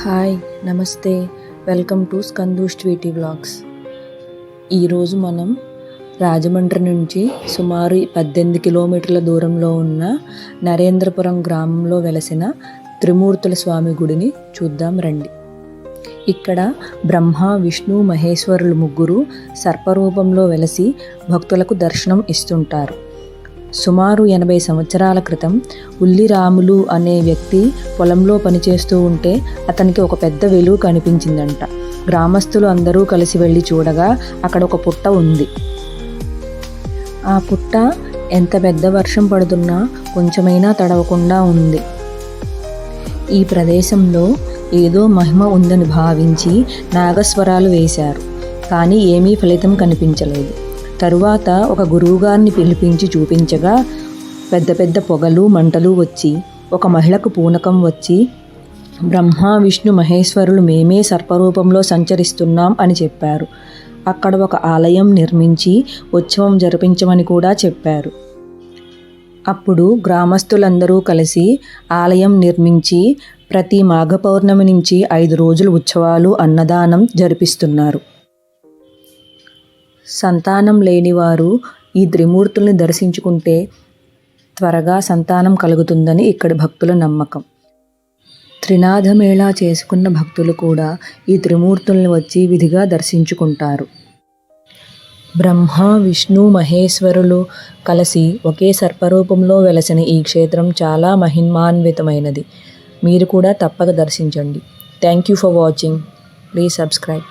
Hi నమస్తే welcome to స్కందూష్ Tweety vlogs. ఈరోజు మనం రాజమండ్రి నుంచి సుమారు 18 కిలోమీటర్ల దూరంలో ఉన్న నరేంద్రపురం గ్రామంలో వెలసిన త్రిమూర్తుల స్వామి గుడిని చూద్దాం రండి. ఇక్కడ బ్రహ్మ విష్ణు మహేశ్వరులు ముగ్గురు సర్పరూపంలో వెలసి భక్తులకు దర్శనం ఇస్తుంటారు. సుమారు 80 సంవత్సరాల క్రితం ఉల్లిరాములు అనే వ్యక్తి పొలంలో పనిచేస్తూ ఉంటే అతనికి ఒక పెద్ద వెలుగు కనిపించిందంట. గ్రామస్తులు అందరూ కలిసి వెళ్ళి చూడగా అక్కడ ఒక పుట్ట ఉంది. ఆ పుట్ట ఎంత పెద్ద వర్షం పడుతున్నా కొంచెమైనా తడవకుండా ఉంది. ఈ ప్రదేశంలో ఏదో మహిమ ఉందని భావించి నాగస్వరాలు వేశారు, కానీ ఏమీ ఫలితం కనిపించలేదు. తరువాత ఒక గురువుగారిని పిలిపించి చూపించగా పెద్ద పెద్ద పొగలు మంటలు వచ్చి ఒక మహిళకు పూనకం వచ్చి బ్రహ్మ విష్ణు మహేశ్వరులు మేమే సర్పరూపంలో సంచరిస్తున్నాం అని చెప్పారు. అక్కడ ఒక ఆలయం నిర్మించి ఉత్సవం జరిపించమని కూడా చెప్పారు. అప్పుడు గ్రామస్తులందరూ కలిసి ఆలయం నిర్మించి ప్రతి మాఘ పౌర్ణమి నుంచి 5 రోజులు ఉత్సవాలు అన్నదానం జరిపిస్తున్నారు. సంతానం లేనివారు ఈ త్రిమూర్తుల్ని దర్శించుకుంటే త్వరగా సంతానం కలుగుతుందని ఇక్కడి భక్తుల నమ్మకం. త్రినాథమేళా చేసుకున్న భక్తులు కూడా ఈ త్రిమూర్తుల్ని వచ్చి విధిగా దర్శించుకుంటారు. బ్రహ్మ విష్ణు మహేశ్వరులు కలిసి ఒకే సర్పరూపంలో వెలసిన ఈ క్షేత్రం చాలా మహిమాన్వితమైనది. మీరు కూడా తప్పక దర్శించండి. Thank you for watching. Please subscribe.